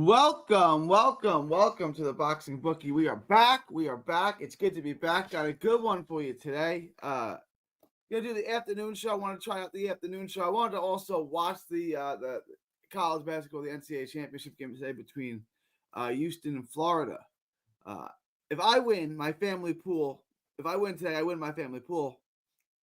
Welcome to the Boxing Bookie. We are back. It's good to be back. Got a good one for you today. Gonna do the afternoon show. I want to try out the afternoon show. I wanted to also watch the college basketball, the NCAA championship game today between Houston and Florida. Uh, if I win my family pool, if I win today, I win my family pool.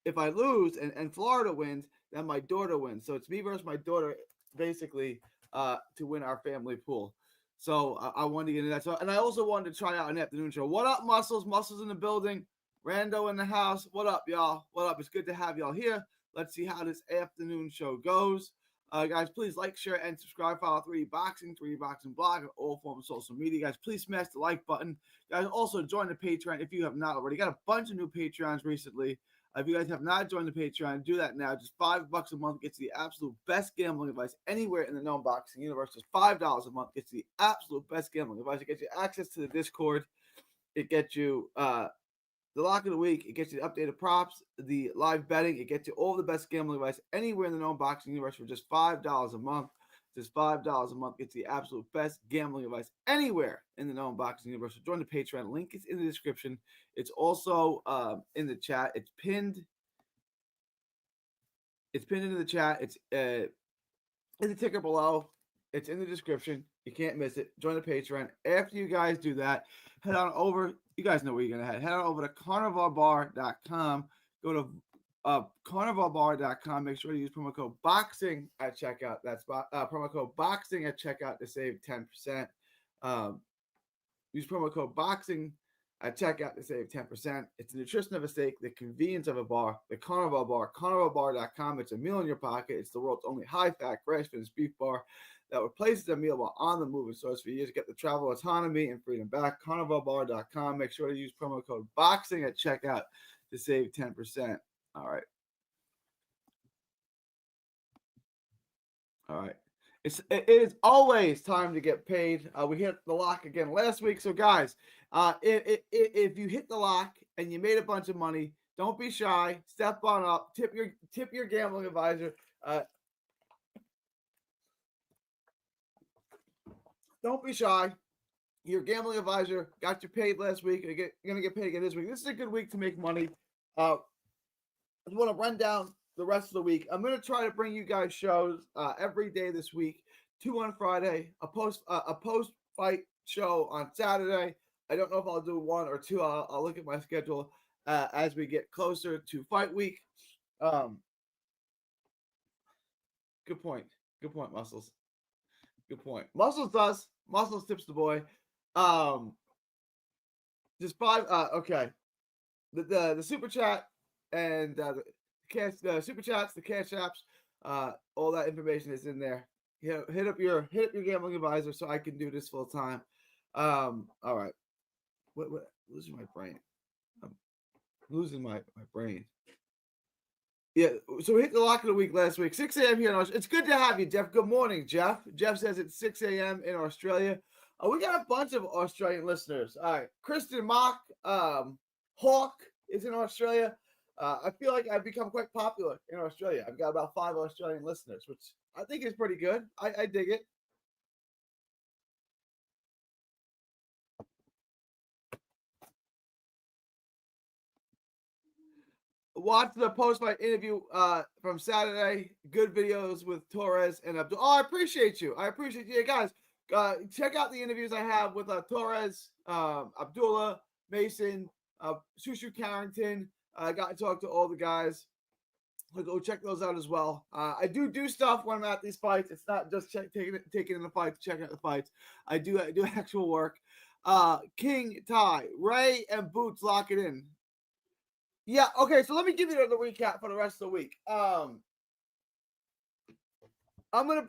If I lose and Florida wins, then my daughter wins. So it's me versus my daughter, basically, to win our family pool. So I wanted to get into that. So, and I also wanted to try out an afternoon show. What up, Muscles? Muscles in the building. Rando in the house. What up, y'all? What up? It's good to have y'all here. Let's see how this afternoon show goes. Guys, please like, share, and subscribe. Follow 3D Boxing, 3D Boxing Blog, on all forms of social media. Guys, please smash the like button. Guys, also join the Patreon if you have not already. Got a bunch of new Patreons recently. If you guys have not joined the Patreon, do that now. Just $5 a month gets the absolute best gambling advice anywhere in the known boxing universe. Just $5 a month gets the absolute best gambling advice. It gets you access to the Discord. It gets you the lock of the week. It gets you the updated props, the live betting. It gets you all the best gambling advice anywhere in the known boxing universe for just $5 a month. Just $5 a month gets the absolute best gambling advice anywhere in the known boxing universe. So join the Patreon. Link is in the description. It's also in the chat. It's pinned. It's pinned into the chat. It's in the ticker below. It's in the description. You can't miss it. Join the Patreon. After you guys do that, head on over. You guys know where you're gonna head. Head on over to carnivalbar.com. Go to carnivalbar.com. Make sure to use promo code BOXING at checkout. That's promo code BOXING at checkout to save 10%. Use promo code BOXING at checkout to save 10%. It's the nutrition of a steak, the convenience of a bar, the Carnival Bar, carnivalbar.com. It's a meal in your pocket. It's the world's only high-fat, grass-finished beef bar that replaces a meal while on the move and stores for you to get the travel autonomy and freedom back. Carnivalbar.com. Make sure to use promo code BOXING at checkout to save 10%. All right. It is always time to get paid. We hit the lock again last week. So, guys, if you hit the lock and you made a bunch of money, don't be shy. Step on up. Tip your gambling advisor. Don't be shy. Your gambling advisor got you paid last week. You're going to get paid again this week. This is a good week to make money. I want to run down the rest of the week. I'm going to try to bring you guys shows every day this week. 2 on Friday, a post fight show on Saturday. I don't know if I'll do 1 or 2. I'll look at my schedule as we get closer to fight week. Good point, Muscles. Good point. Muscles tips the boy. Just 5. Okay. The super chat and the super chats, the cash apps, all that information is in there. Hit up your gambling advisor so I can do this full time. All right. What losing my brain. I'm losing my brain. Yeah, so we hit the lock of the week last week. 6 a.m. here in Australia. It's good to have you, Jeff. Good morning, Jeff. Jeff says it's 6 a.m. in Australia. We got a bunch of Australian listeners. All right. Kristen Mock, Hawk is in Australia. I feel like I've become quite popular in Australia. I've got about 5 Australian listeners, which I think is pretty good. I dig it. Watch the post-fight interview from Saturday. Good videos with Torres and Abdul. Oh, I appreciate you. Yeah, guys. Check out the interviews I have with Torres, Abdullah, Mason, Shushu Carrington. I got to talk to all the guys. So go check those out as well. I do stuff when I'm at these fights. It's not just taking in the fights, checking out the fights. I do actual work. King Ty, Ray, and Boots lock it in. Yeah, okay, so let me give you the recap for the rest of the week. I'm gonna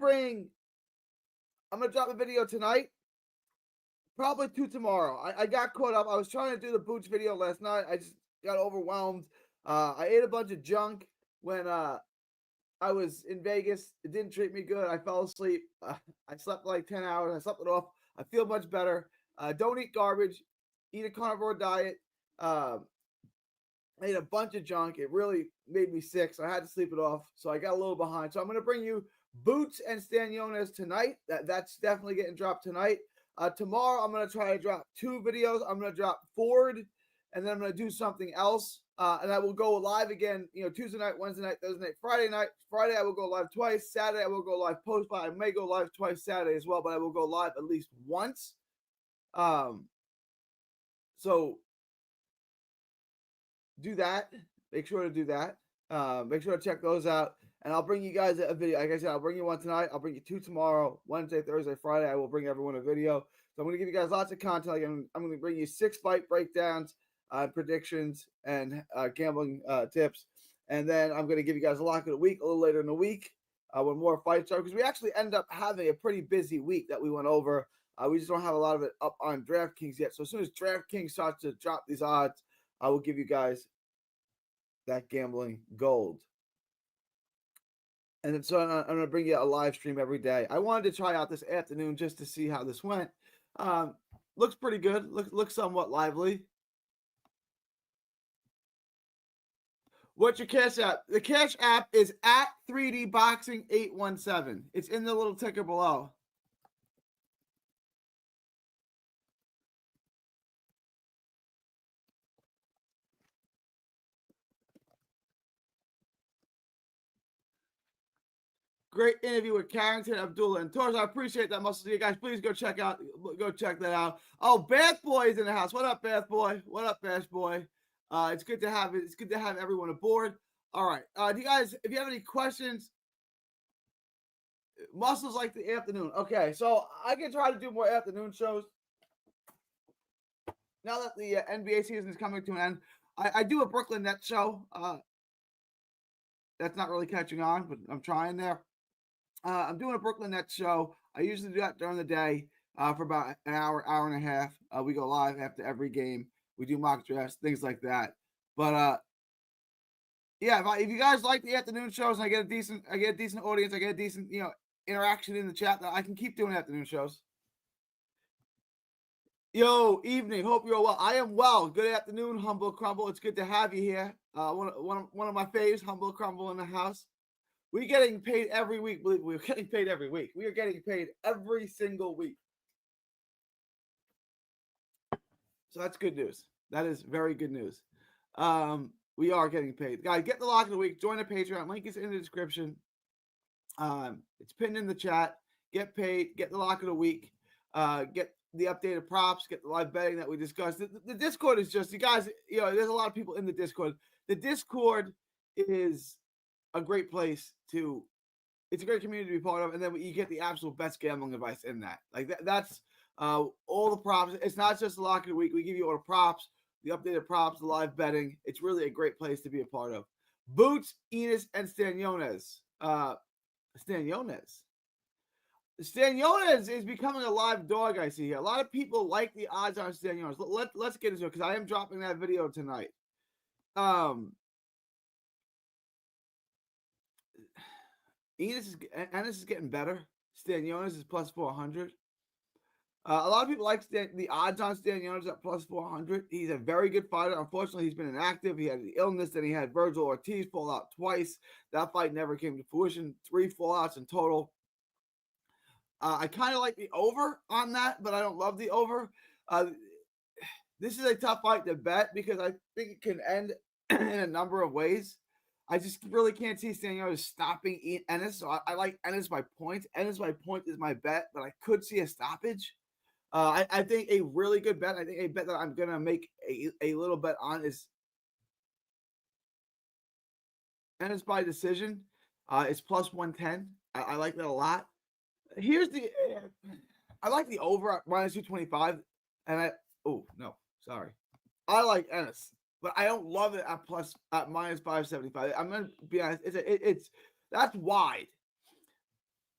drop a video tonight, probably 2 tomorrow. I got caught up. I was trying to do the Boots video last night. I just got overwhelmed. I ate a bunch of junk when I was in Vegas. It didn't treat me good. I fell asleep. I slept like 10 hours. I slept it off. I feel much better. Don't eat garbage. Eat a carnivore diet. I ate a bunch of junk. It really made me sick, so I had to sleep it off. So I got a little behind. So I'm going to bring you Boots and Staniones tonight. That's definitely getting dropped tonight. Tomorrow, I'm going to try to drop 2 videos. I'm going to drop Ford, and then I'm going to do something else. And I will go live again, Tuesday night, Wednesday night, Thursday night, Friday night. Friday, I will go live twice. Saturday, I will go live post-fight. I may go live twice Saturday as well, but I will go live at least once. So do that. Make sure to do that. Make sure to check those out. And I'll bring you guys a video. Like I said, I'll bring you one tonight. I'll bring you 2 tomorrow, Wednesday, Thursday, Friday. I will bring everyone a video. So I'm going to give you guys lots of content. I'm going to bring you 6 fight breakdowns, predictions, and gambling tips. And then I'm going to give you guys a lock of the week a little later in the week when more fights are. Because we actually end up having a pretty busy week that we went over. We just don't have a lot of it up on DraftKings yet. So as soon as DraftKings starts to drop these odds, I will give you guys that gambling gold. And then, so I'm going to bring you a live stream every day. I wanted to try out this afternoon just to see how this went. Looks pretty good. Looks somewhat lively. What's your Cash App? The Cash App is at 3D Boxing 817. It's in the little ticker below. Great interview with Carrington, Abdullah, and Torres. I appreciate that, Muscle. You guys, please go check that out. Oh, Bath Boy is in the house. What up, Bath Boy? What up, Bath Boy? It's good to have it. It's good to have everyone aboard. All right. Do you guys, if you have any questions, Muscles like the afternoon. Okay, so I can try to do more afternoon shows. Now that the NBA season is coming to an end, I do a Brooklyn Nets show. That's not really catching on, but I'm trying there. I'm doing a Brooklyn Nets show. I usually do that during the day for about an hour, hour and a half. We go live after every game. We do mock drafts, things like that. But yeah, if you guys like the afternoon shows and I get a decent audience, I get a decent interaction in the chat, that I can keep doing afternoon shows. Yo, evening. Hope you're well. I am well. Good afternoon, Humble Crumble. It's good to have you here. One of my faves, Humble Crumble, in the house. We're getting paid every week. We're getting paid every week. We are getting paid every single week. So that's good news. That is very good news. We are getting paid. Guys, get the lock of the week. Join the Patreon. Link is in the description. It's pinned in the chat. Get paid. Get the lock of the week. Get the updated props. Get the live betting that we discussed. The Discord is just, you guys, there's a lot of people in the Discord. The Discord is a great place it's a great community to be part of, and then you get the absolute best gambling advice in that. Like that's all the props. It's not just the lock of the week. We give you all the props, the updated props, the live betting. It's really a great place to be a part of. Boots, Enos, and Staniones. Staniones is becoming a live dog, I see here. A lot of people like the odds on Staniones. Let's get into it, because I am dropping that video tonight. Ennis is getting better. Staniones is plus 400. A lot of people like the odds on Staniones at plus 400. He's a very good fighter. Unfortunately, he's been inactive. He had the illness. Then he had Virgil Ortiz fall out twice. That fight never came to fruition. 3 fallouts in total. I kind of like the over on that, but I don't love the over. This is a tough fight to bet, because I think it can end in a number of ways. I just really can't see Staniones stopping Ennis. So I like Ennis by points. Ennis by point is my bet, but I could see a stoppage. I think a really good bet, I think a bet that I'm going to make a little bet on, is Ennis by decision. It's plus 110. I like that a lot. Here's I like the over at minus 225. And I like Ennis, but I don't love it at minus 575. I'm gonna be honest, that's wide.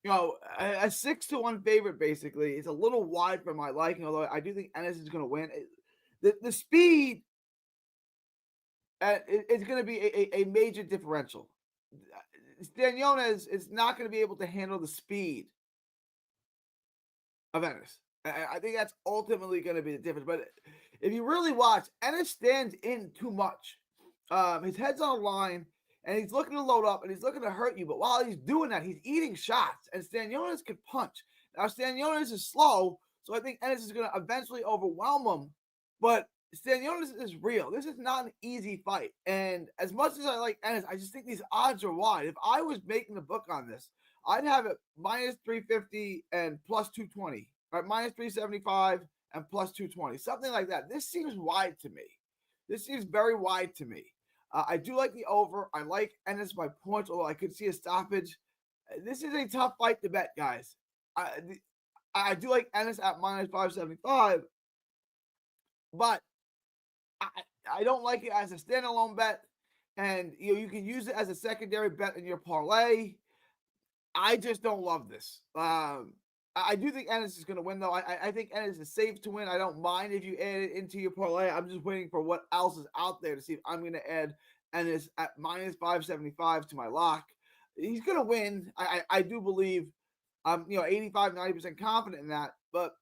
A 6-1 favorite basically is a little wide for my liking. Although I do think Ennis is going to win. The speed is going to be a major differential. Staniones is not going to be able to handle the speed of Ennis. I think that's ultimately going to be the difference. But if you really watch, Ennis stands in too much. His head's on a line. and he's looking to load up and he's looking to hurt you. But while he's doing that, he's eating shots, and Stanionis can punch. Now Stanionis is slow, so I think Ennis is going to eventually overwhelm him. But Stanionis is real. This is not an easy fight, and as much as I like Ennis, I just think these odds are wide. If I was making the book on this, I'd have it minus 350 and plus 220, right? Minus 375 and plus 220, something like that. This seems wide to me. This seems very wide to me. I do like the over. I like Ennis by points, although I could see a stoppage. This is a tough fight to bet, guys. I do like Ennis at minus 575, but I don't like it as a standalone bet. And you can use it as a secondary bet in your parlay. I just don't love this. I do think Ennis is going to win, though. I think Ennis is safe to win. I don't mind if you add it into your parlay. I'm just waiting for what else is out there to see if I'm going to add Ennis at minus 575 to my lock. He's going to win. I do believe. I'm 85, 90% confident in that. But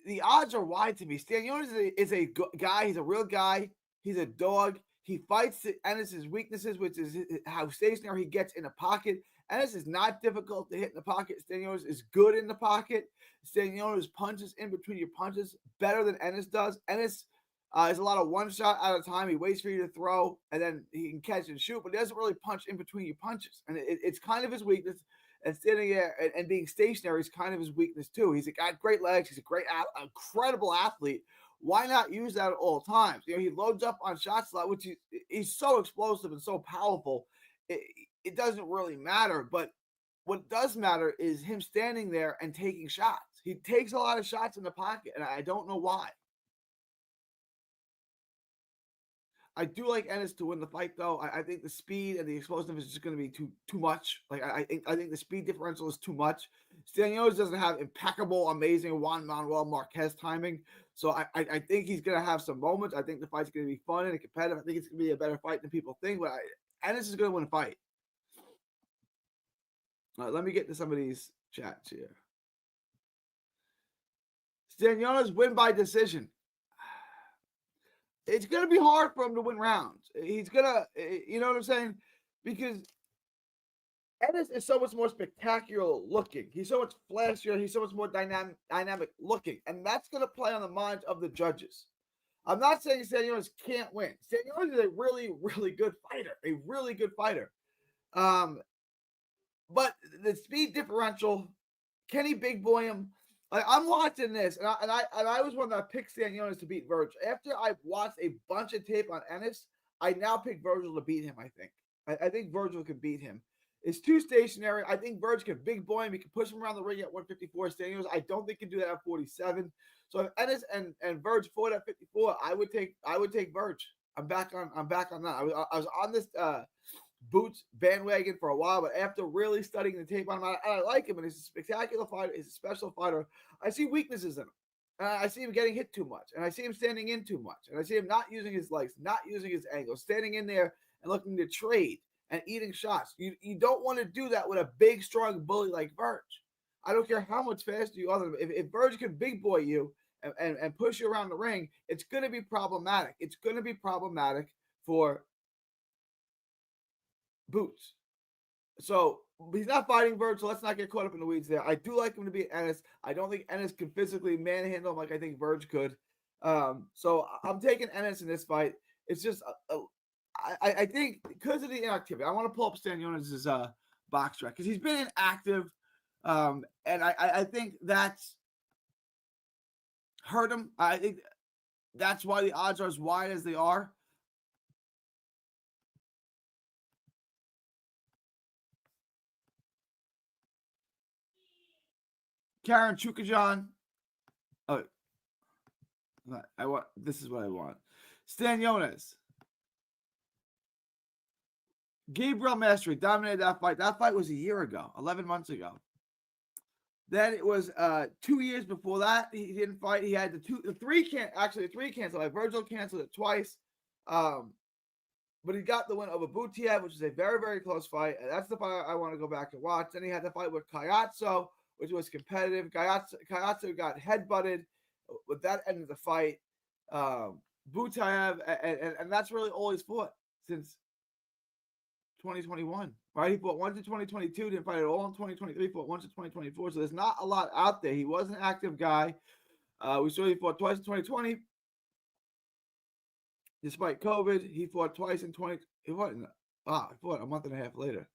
the odds are wide to me. Stanionis is a guy. He's a real guy. He's a dog. He fights Ennis's weaknesses, which is how stationary he gets in the pocket. Ennis is not difficult to hit in the pocket. Stanionis is good in the pocket. Stanionis punches in between your punches better than Ennis does. Ennis is a lot of one shot at a time. He waits for you to throw, and then he can catch and shoot, but he doesn't really punch in between your punches. And it's kind of his weakness. And standing there and being stationary is kind of his weakness, too. He's got great legs. He's a incredible athlete. Why not use that at all times? He loads up on shots a lot, which he's so explosive and so powerful. It doesn't really matter. But what does matter is him standing there and taking shots. He takes a lot of shots in the pocket, and I don't know why. I do like Ennis to win the fight, though. I think the speed and the explosiveness is just going to be too much. Like I think the speed differential is too much. Stanionis doesn't have impeccable, amazing Juan Manuel Marquez timing, so I think he's going to have some moments. I think the fight's going to be fun and competitive. I think it's going to be a better fight than people think. But Ennis is going to win a fight. All right, let me get to some of these chats here. Stanionis win by decision. It's going to be hard for him to win rounds. He's going to, you know what I'm saying? Because Ennis is so much more spectacular looking. He's so much flashier. He's so much more dynamic looking. And that's going to play on the minds of the judges. I'm not saying Stanionis can't win. Stanionis is a really, really good fighter. A really good fighter. But the speed differential, can he big boy him? I'm watching this, and I was one that picked Stanionis to beat Virgil. After I've watched a bunch of tape on Ennis, I now pick Virgil to beat him, I think. I think Virgil could beat him. It's too stationary. I think Virgil can big boy him. He can push him around the ring at 154. Stanionis, I don't think can do that at 47. So if Ennis and Virgil fought at 54, I would take Virgil. I'm back on that. I was on this Boots bandwagon for a while, but after really studying the tape on him, I like him, and he's a spectacular fighter. He's a special fighter. I see weaknesses in him. I see him getting hit too much, and I see him standing in too much, and I see him not using his legs, not using his angles, standing in there and looking to trade and eating shots. You don't want to do that with a big, strong bully like Virgil. I don't care how much faster you are than him. If Virgil can big boy you and push you around the ring, it's going to be problematic. It's going to be problematic for Boots. So he's not fighting Virgil. So let's not get caught up in the weeds there. I do like him to beat Ennis. I don't think Ennis can physically manhandle him like I think Virgil could. So I'm taking Ennis in this fight. It's just I think because of the inactivity. I want to pull up Stanionis' box track because he's been inactive, and I think that's hurt him. I think that's why the odds are as wide as they are. Karen Chukajan. Oh, I want. This is what I want. Stanionis. Gabriel Mastery dominated that fight. That fight was a year ago, 11 months ago. Then it was 2 years before that. He didn't fight. He had the three canceled. Like Virgil canceled it twice. But he got the win over Butiev, which is a very, very close fight. And that's the fight I want to go back and watch. Then he had the fight with Kayatso, which was competitive. Kayatso got headbutted, but that ended the fight. Butiev, and that's really all he's fought since 2021, right? He fought once in 2022, didn't fight at all in 2023, fought once in 2024. So there's not a lot out there. He was an active guy. We saw he fought twice in 2020. Despite COVID, he fought twice in 20. He fought a month and a half later.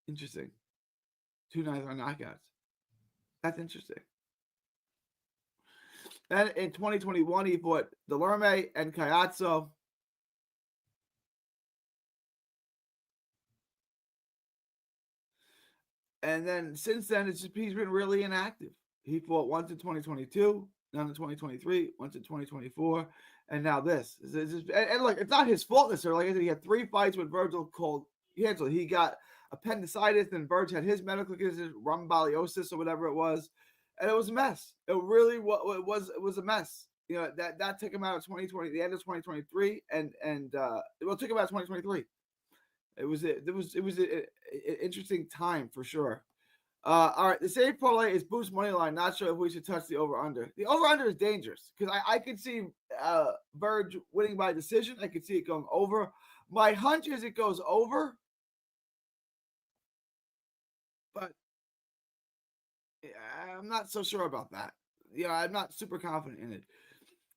Interesting. 2 9-round knockouts. That's interesting. Then in 2021, he fought Delerme and Caiazzo. And then since then, he's been really inactive. He fought once in 2022, none in 2023, once in 2024, and now this. And look, it's not his fault necessarily. Like I said, he had 3 fights with Virgil called canceled. He got appendicitis, and Virgil had his medical condition, rhombolysis or whatever it was, and it was a mess. It really was. It was a mess. You know, that took him out of 2020, the end of 2023, and it took him out of 2023. It was an interesting time for sure. All right, the same parlay is Boost Moneyline. Not sure if we should touch the over-under. The over-under is dangerous because I could see Verge winning by decision. I could see it going over. My hunch is it goes over, but I'm not so sure about that. Yeah, I'm not super confident in it.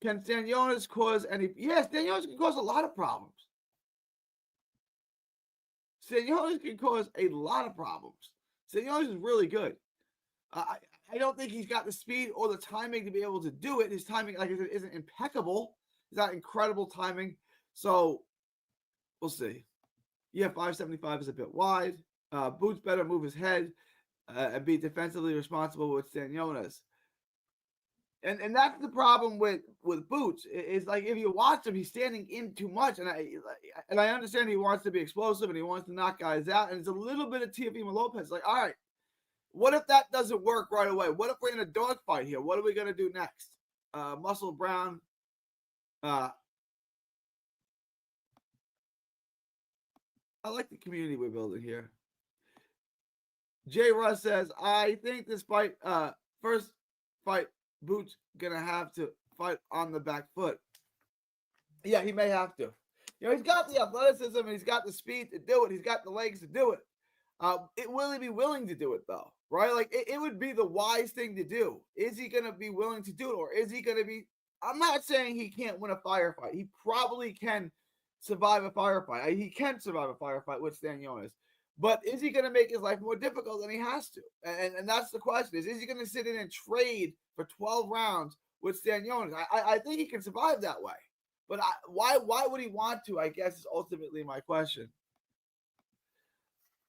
Can Stanionis cause any? Yes, Stanionis can cause a lot of problems. Stanionis can cause a lot of problems. Stanionis is really good. I don't think he's got the speed or the timing to be able to do it. His timing, like I said, isn't impeccable. He's got incredible timing. So we'll see. Yeah, 575 is a bit wide. Boots better move his head and be defensively responsible with Stanionis. And that's the problem with Boots. Is like if you watch him, he's standing in too much, and I understand he wants to be explosive and he wants to knock guys out, and it's a little bit of Teofimo Lopez. Like, all right, what if that doesn't work right away? What if we're in a dogfight here? What are we gonna do next? Muscle Brown. I like the community we're building here. Jay Russ says, I think this fight, first fight. Boots gonna have to fight on the back foot. Yeah, he may have to. You know, he's got the athleticism and he's got the speed to do it. He's got the legs to do it. Will he be willing to do it though? Right? Like it would be the wise thing to do. Is he gonna be willing to do it, or is he gonna be? I'm not saying he can't win a firefight. He probably can survive a firefight. He can survive a firefight with Stanionis. But is he going to make his life more difficult than he has to? And that's the question: is he going to sit in and trade for 12 rounds with Stanionis? I think he can survive that way. But why would he want to? I guess is ultimately my question.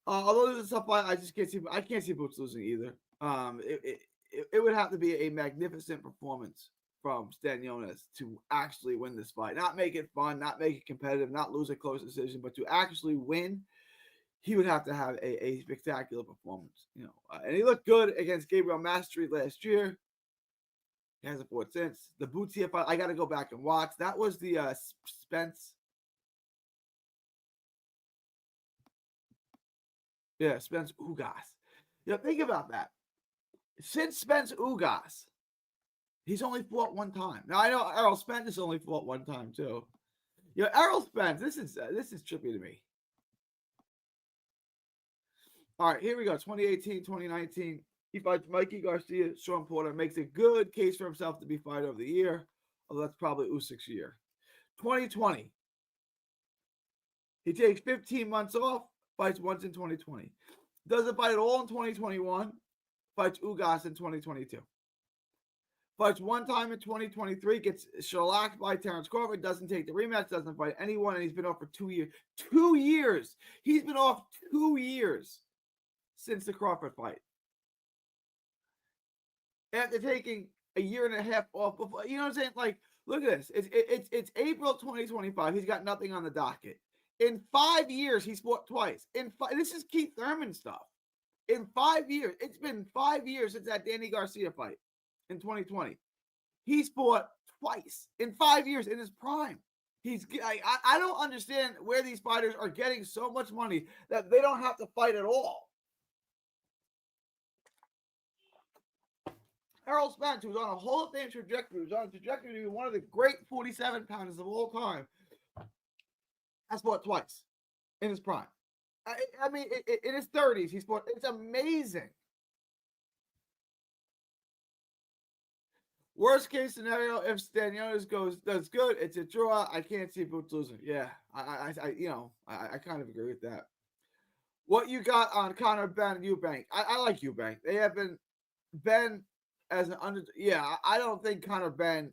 Although this is a tough fight, I can't see Boots losing either. It would have to be a magnificent performance from Stanionis to actually win this fight. Not make it fun, not make it competitive, not lose a close decision, but to actually win. He would have to have a spectacular performance, you know. And he looked good against Gabriel Mastery last year. He hasn't fought since. The Boots fight, I got to go back and watch. That was the Spence. Yeah, Spence Ugas. You know, think about that. Since Spence Ugas, he's only fought one time. Now I know Errol Spence has only fought one time too. You know, Errol Spence. This is trippy to me. All right, here we go. 2018, 2019. He fights Mikey Garcia, Sean Porter, makes a good case for himself to be fighter of the year. Although that's probably Usyk's year. 2020. He takes 15 months off, fights once in 2020. Doesn't fight at all in 2021. Fights Ugas in 2022. Fights one time in 2023, gets shellacked by Terrence Crawford, doesn't take the rematch, doesn't fight anyone, and he's been off for 2 years. 2 years! He's been off 2 years since the Crawford fight. After taking a year and a half off before, you know what I'm saying? Like, look at this. It's April 2025. He's got nothing on the docket. In 5 years, he's fought twice. This is Keith Thurman stuff. In 5 years, it's been 5 years since that Danny Garcia fight in 2020. He's fought twice in 5 years in his prime. I don't understand where these fighters are getting so much money that they don't have to fight at all. Errol Spence, who's on a Hall of Fame trajectory, who's on a trajectory to be one of the great 47 pounders of all time, has fought twice. in his prime. I mean, in his 30s, he's fought. It's amazing. Worst case scenario, if Stanionis does good, it's a draw. I can't see Boots losing. Yeah, I kind of agree with that. What you got on Conor Benn and Eubank? I like Eubank. They have been Ben as an under. Yeah, I don't think Conor Benn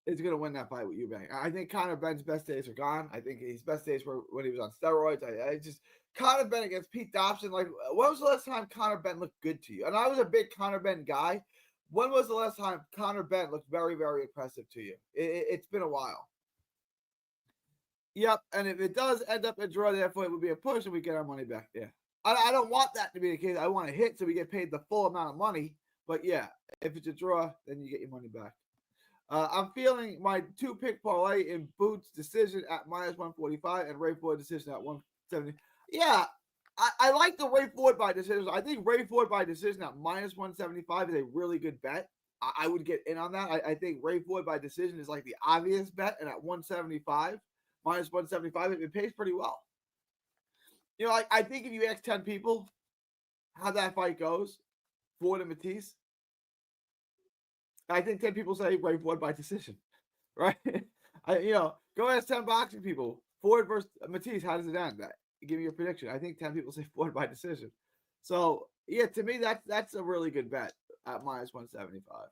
is going to win that fight with Eubank. I think Conor Benn's best days are gone. I think his best days were when he was on steroids. I just Conor Benn against Pete Dobson. Like, when was the last time Conor Benn looked good to you? And I was a big Conor Benn guy. When was the last time Conor Benn looked very, very impressive to you? It's been a while. Yep, and if it does end up a draw, therefore it would be a push, and we get our money back. Yeah, I don't want that to be the case. I want to hit so we get paid the full amount of money. But yeah, if it's a draw, then you get your money back. I'm feeling my 2-pick parlay in Boots decision at -145 and Ray Ford decision at 170. Yeah, I like the Ray Ford by decision. I think Ray Ford by decision at -175 is a really good bet. I would get in on that. I think Ray Ford by decision is like the obvious bet, and at 175, -175, it pays pretty well. I think if you ask 10 people how that fight goes, Ford and Matisse, I think 10 people say Ray Ford by decision, right? Go ask 10 boxing people. Ford versus Matisse, how does it end? Give me your prediction. I think 10 people say Ford by decision. So, yeah, to me, that's a really good bet at -175.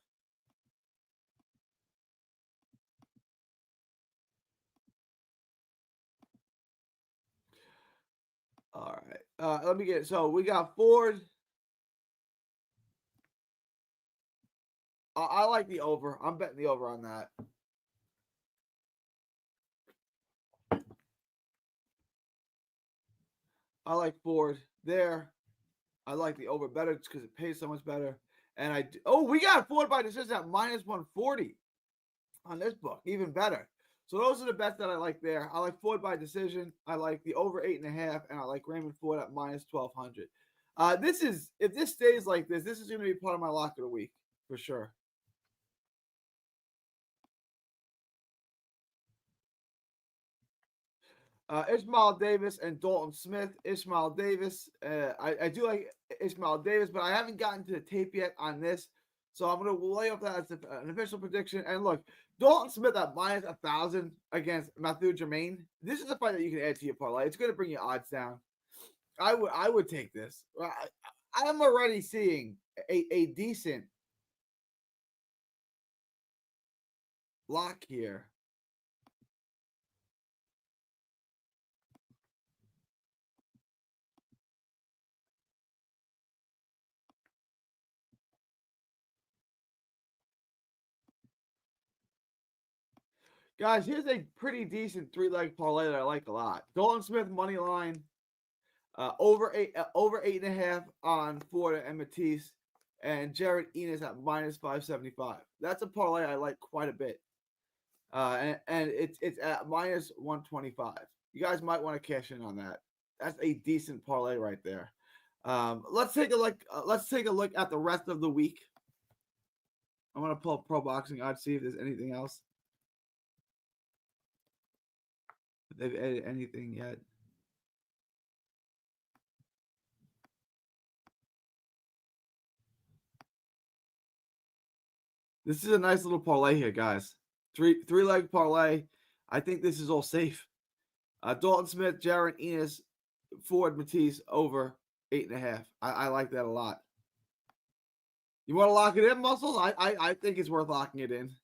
All right. Let me get so we got Ford. I like the over. I'm betting the over on that. I like Ford there. I like the over better just because it pays so much better. And we got Ford by decision at -140 on this book. Even better. So those are the bets that I like there. I like Ford by decision. I like the over 8.5, and I like Raymond Ford at -1200. If this stays like this is going to be part of my lock of the week for sure. Ismail Davis and Dalton Smith. Ismail Davis. I do like Ismail Davis, but I haven't gotten to the tape yet on this. So I'm going to lay up that as an official prediction. And look, Dalton Smith at -1,000 against Matthew Germain. This is a fight that you can add to your parlay. It's going to bring your odds down. I would take this. I'm already seeing a decent lock here. Guys, here's a pretty decent 3-leg parlay that I like a lot. Dalton Smith money line, over 8.5 on Ford and Matisse, and Jared Enos at -575. That's a parlay I like quite a bit. And it's at -125. You guys might want to cash in on that. That's a decent parlay right there. Let's take a look. Let's take a look at the rest of the week. I'm gonna pull up Pro Boxing Odds, see if there's anything else. If they've added anything yet. This is a nice little parlay here, guys. Three-leg parlay. I think this is all safe. Dalton Smith, Jared Enos, Ford Matisse over 8.5. I like that a lot. You want to lock it in, Muscles? I think it's worth locking it in.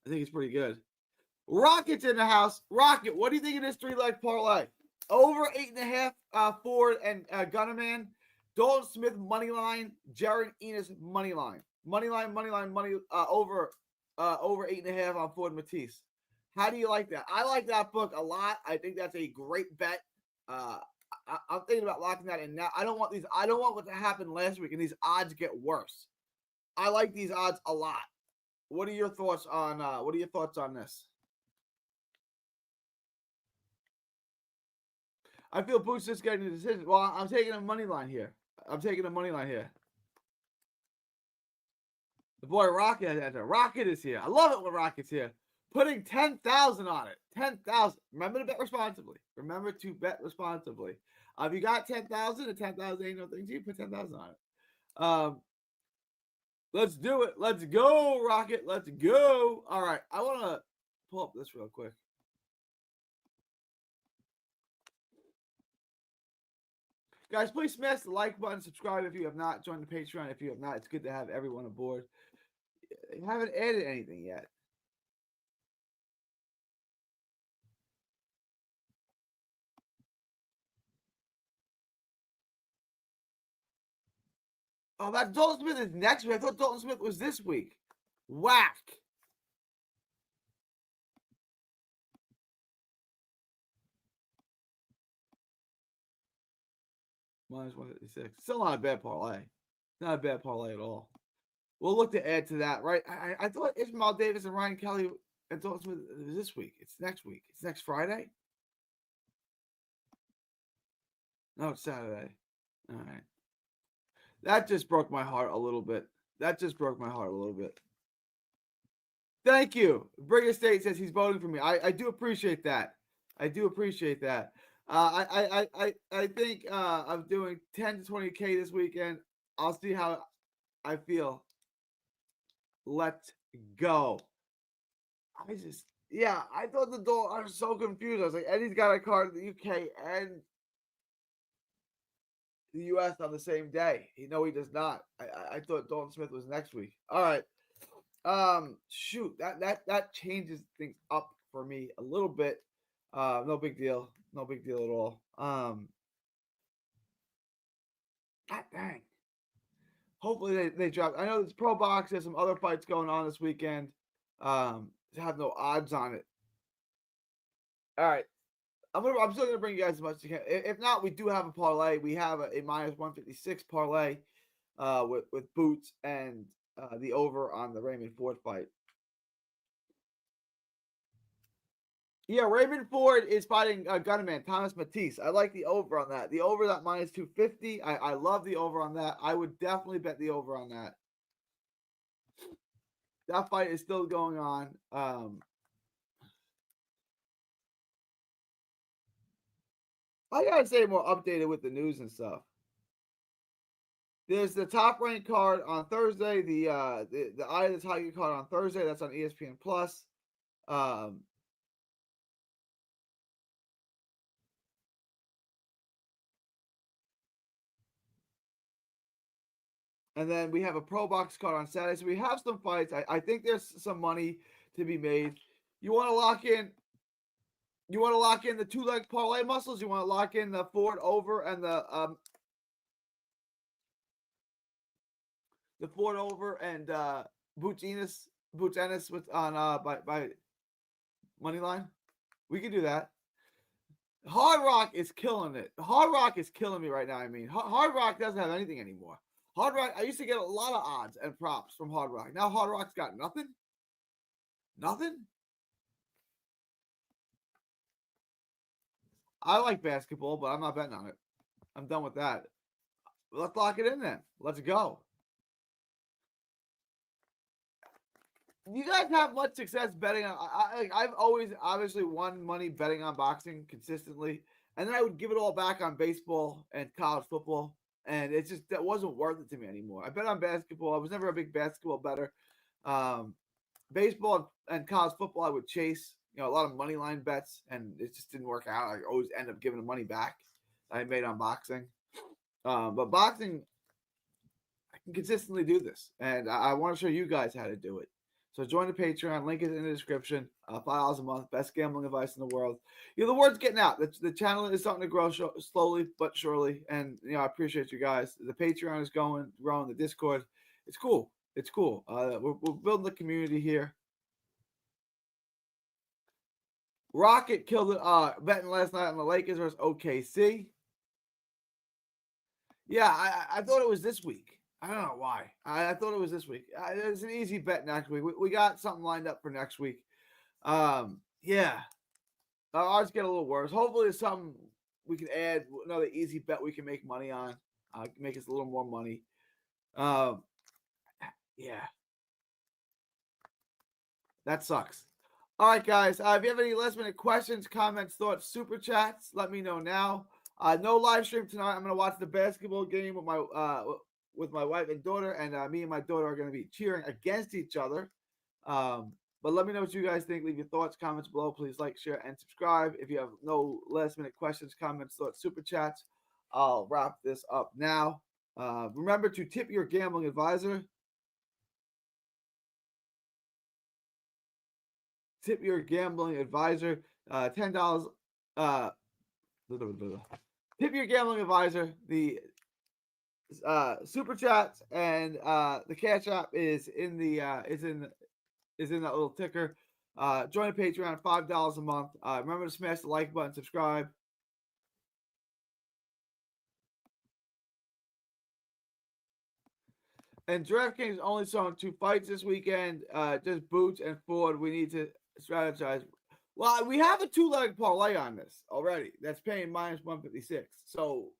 I think it's pretty good. Rocket's in the house. Rocket, what do you think of this 3-leg parlay? Over 8.5 Ford and Gunnerman. Dalton Smith money line. Jared Enos money line. Money over 8.5 on Ford Matisse. How do you like that? I like that book a lot. I think that's a great bet. I'm thinking about locking that in now. I don't want what happened last week and these odds get worse. I like these odds a lot. What are your thoughts on this? I feel Boots just getting the decision. Well, I'm taking a money line here. The boy Rocket is here. I love it when Rocket's here. putting 10,000 on it. 10,000. Remember to bet responsibly. Remember to bet responsibly. If you got 10,000 and 10,000 ain't no thing to you, put 10,000 on it. Let's do it. Let's go, Rocket. Let's go. All right. I want to pull up this real quick. Guys, please smash the like button. Subscribe if you have not. Join the Patreon if you have not. It's good to have everyone aboard. I haven't added anything yet. Oh, that Dalton Smith is next week. I thought Dalton Smith was this week. Whack. Minus 156. Still not a bad parlay. Not a bad parlay at all. We'll look to add to that, right? I thought Ismail Davis and Ryan Kelly and Dalton Smith was this week. It's next week. It's next Friday. No, it's Saturday. All right. That just broke my heart a little bit. Thank you. Brigham State says he's voting for me. I do appreciate that. I think I'm doing 10 to 20K this weekend. I'll see how I feel. Let's go. I thought the door. I was so confused. I was like, Eddie's got a card in the UK and the US on the same day. No, he does not. I thought Dalton Smith was next week. All right. Shoot, that changes things up for me a little bit. No big deal. No big deal at all. God dang. Hopefully they drop. I know there's pro box. There's some other fights going on this weekend. Have no odds on it. All right. I'm still gonna bring you guys as much as I can. If not, we do have a parlay. We have a minus 156 parlay with Boots and the over on the Raymond Ford fight. Yeah, Raymond Ford is fighting Gunman Thomas Matisse. I like the over on that. The over that minus 250. I love the over on that. I would definitely bet the over on that. That fight is still going on. I gotta say more updated with the news and stuff. There's the top ranked card on Thursday. The Eye of the Tiger card on Thursday. That's on ESPN Plus. And then we have a pro box card on Saturday. So we have some fights. I think there's some money to be made. You want to lock in? You want to lock in the 2-leg parlay muscles? You want to lock in the Ford over and the Ford over and Boots Ennis with on by money line? We can do that. Hard Rock is killing it. Hard Rock is killing me right now. I mean, Hard Rock doesn't have anything anymore. Hard Rock, I used to get a lot of odds and props from Hard Rock. Now Hard Rock's got nothing. Nothing. I like basketball, but I'm not betting on it. I'm done with that. Let's lock it in then. Let's go. You guys have much success betting on? I've always obviously won money betting on boxing consistently, and then I would give it all back on baseball and college football, and it's just that wasn't worth it to me anymore. I bet on basketball. I was never a big basketball bettor. Baseball and college football, I would chase. A lot of money line bets, and it just didn't work out. I always end up giving the money back I made on boxing. But boxing, I can consistently do this, and I want to show you guys how to do it. So join the Patreon. Link is in the description. $5 a month. Best gambling advice in the world. The word's getting out. The channel is starting to grow slowly but surely. And, I appreciate you guys. The Patreon is growing. The Discord. It's cool. We're building the community here. Rocket killed it betting last night on the Lakers versus OKC. Yeah, I thought it was this week. I don't know why. I thought it was this week. It's an easy bet next week. We got something lined up for next week. Yeah. Ours get a little worse. Hopefully there's something we can add, another easy bet we can make money on. Make us a little more money. Yeah. That sucks. All right, guys. If you have any last minute questions, comments, thoughts, super chats, let me know now. No live stream tonight. I'm gonna watch the basketball game with my wife and daughter, and me and my daughter are gonna be cheering against each other. But let me know what you guys think. Leave your thoughts, comments below. Please like, share, and subscribe. If you have no last minute questions, comments, thoughts, super chats, I'll wrap this up now. Remember to tip your gambling advisor. Tip your gambling advisor. $10. Tip your gambling advisor. The super chats and the cash app is in the is in that little ticker. Join the Patreon, $5 a month. Remember to smash the like button, subscribe. And DraftKings only showing 2 fights this weekend. Just Boots and Ford. We need to strategize. Well, we have a 2-leg parlay on this already. That's paying minus 156. So,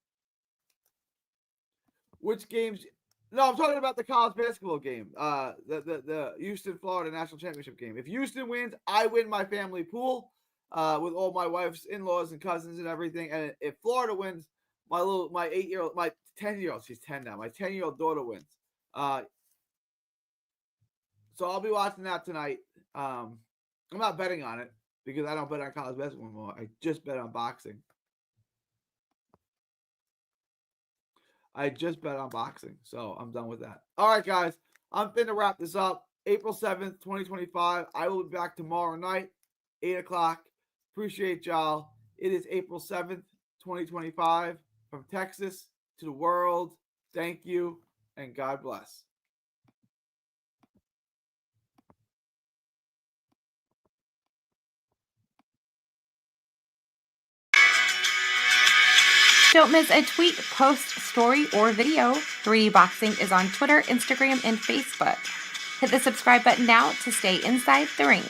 which games? No, I'm talking about the college basketball game. The Houston, Florida national championship game. If Houston wins, I win my family pool with all my wife's in-laws and cousins and everything. And if Florida wins, my 8-year-old, my 10-year-old, she's 10 now. My 10-year-old daughter wins. So I'll be watching that tonight. I'm not betting on it because I don't bet on college basketball anymore. I just bet on boxing. So I'm done with that. All right, guys. I'm finna wrap this up. April 7th, 2025. I will be back tomorrow night, 8 o'clock. Appreciate y'all. It is April 7th, 2025. From Texas to the world. Thank you, and God bless. Don't miss a tweet, post, story, or video. 3D Boxing is on Twitter, Instagram, and Facebook. Hit the subscribe button now to stay inside the ring.